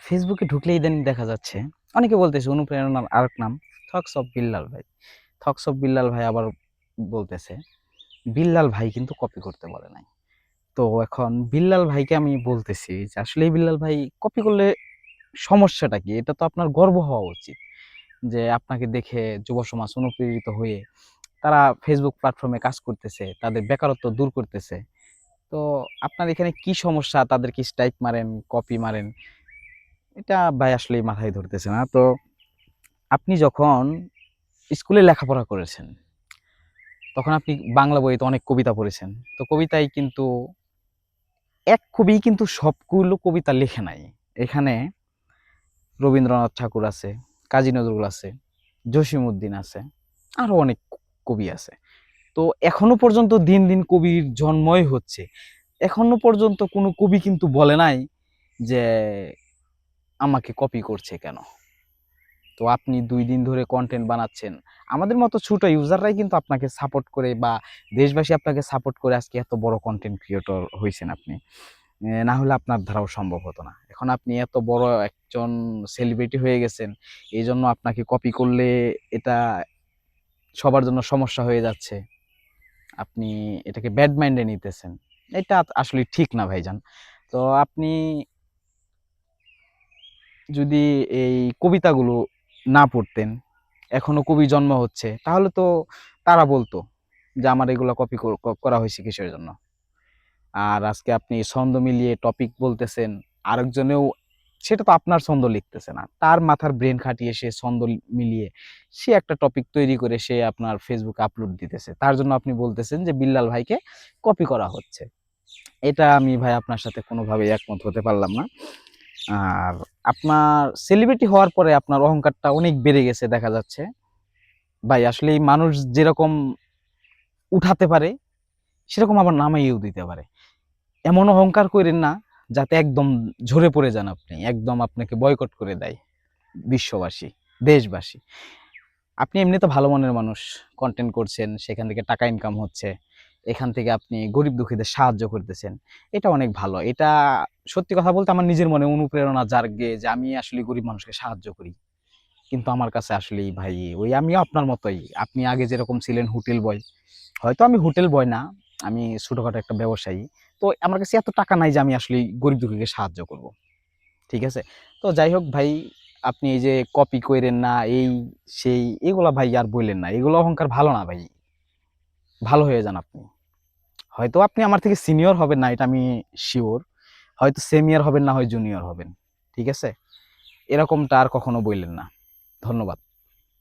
ফেসবুকে ঢুকলে ইদানিং দেখা যাচ্ছে অনেকে বলতেছে অনুপ্রেরণার আরেক নাম থটস অফ বিল্লাল ভাই। থটস অফ বিল্লাল ভাই আবার বলতেছে বিল্লাল ভাই কিন্তু কপি করতে বলে নাই। তো এখন বিল্লাল ভাইকে আমি বলতেছি যে আসলে এই বিল্লাল ভাই কপি করলে সমস্যাটা কি? এটা তো আপনার গর্ব হওয়া উচিত যে আপনাকে দেখে যুব সমাজ অনুপ্রেরিত হয়ে তারা ফেসবুক প্ল্যাটফর্মে কাজ করতেছে, তাদের বেকারত্ব দূর করতেছে। তো আপনার এখানে কি সমস্যা? তাদেরকে স্ট্রাইক মারেন, কপি মারেন, এটা ভাই আসলেই মাথায় ধরতেছে না। তো আপনি যখন স্কুলে লেখাপড়া করেছেন, তখন আপনি বাংলা বইতে অনেক কবিতা পড়েছেন। তো কবিতায় কিন্তু এক কবিই কিন্তু সবগুলো কবিতা লেখে নাই। এখানে রবীন্দ্রনাথ ঠাকুর আছে, কাজী নজরুল আছে, জসীমউদ্দিন আছে, আরো অনেক কবি আছে। তো এখনো পর্যন্ত দিন দিন কবির জন্মই হচ্ছে। এখনো পর্যন্ত কোনো কবি কিন্তু বলে নাই যে আমাকে কপি করছে কেন? তো আপনি ২ দিন ধরে কনটেন্ট বানাচ্ছেন। আমাদের মতো ছোট ইউজাররাই কিন্তু আপনাকে সাপোর্ট করে বা দেশবাসী আপনাকে সাপোর্ট করে আজকে এত বড় কনটেন্ট ক্রিয়েটর হইছেন আপনি। না হলে আপনার দ্বারাও সম্ভব হতো না। এখন আপনি এত বড় একজন সেলিব্রিটি হয়ে গেছেন। এজন্য আপনাকে কপি করলে এটা সবার জন্য সমস্যা হয়ে যাচ্ছে। আপনি এটাকে ব্যাড মাইন্ডে নিতেছেন। এটা আসলে ঠিক না ভাইজান। তো আপনি যদি এই কবিতাগুলো না পড়তেন, এখনো কবি জন্ম হচ্ছে, তাহলে তো তারা বলতো যে আমার এগুলা কপি করা হয়েছে কিসের জন্য। আর আজকে আপনি ছন্দ মিলিয়ে টপিক বলতেছেন, আরেকজনেও সেটা তো আপনার ছন্দ লিখতেছে না, তার মাথার ব্রেন খাটিয়ে সে ছন্দ মিলিয়ে সে একটা টপিক তৈরি করে সে আপনার ফেসবুকে আপলোড দিতেছে, তার জন্য আপনি বলতেছেন যে বিল্লাল ভাইকে কপি করা হচ্ছে। এটা আমি ভাই আপনার সাথে কোনোভাবেই একমত হতে পারলাম না। আর আপনার সেলিব্রিটি হওয়ার পরে আপনার অহংকারটা অনেক বেড়ে গেছে দেখা যাচ্ছে। ভাই আসলে এই মানুষ যেরকম উঠাতে পারে সেরকম আবার নামাইয়েও দিতে পারে। এমন অহংকার কইরেন না যাতে একদম ঝরে পড়ে যান আপনি। একদম আপনাকে বয়কট করে দেয় বিশ্ববাসী, দেশবাসী। আপনি এমনিতে ভালো মনের মানুষ। কনটেন্ট করছেন, সেখান থেকে টাকা ইনকাম হচ্ছে। এখান থেকে আপনি গরিব দুঃখীদের সাহায্য করতেছেন। এটা অনেক ভালো। এটা সত্যি কথা বলতে আমার নিজের মনে অনুপ্রেরণা জাগে যে আমি আসলে গরিব মানুষকে সাহায্য করি। কিন্তু আমার কাছে আসলেই ভাই ওই আমিও আপনার মতোই। আপনি আগে যেরকম ছিলেন হোটেল বয়, হয়তো আমি হোটেল বয় না, আমি ছোটখাটো একটা ব্যবসায়ী। তো আমার কাছে এত টাকা নাই যে আমি আসলে গরিব দুঃখীকে সাহায্য করব। ঠিক আছে? তো যাই হোক ভাই, আপনি এই যে কপি কইরেন না, এই সেই এগুলা ভাই আর বইলেন না। এগুলো অহংকার ভালো না ভাই। ভালো হয়ে যান আপনি। হয়তো আপনি আমার থেকে সিনিয়র হবেন না, এটা আমি সিউর। হয়তো সেমিয়র হবেন, না হয় জুনিয়র হবেন। ঠিক আছে? এরকমটা আর কখনো বইলেন না। ধন্যবাদ।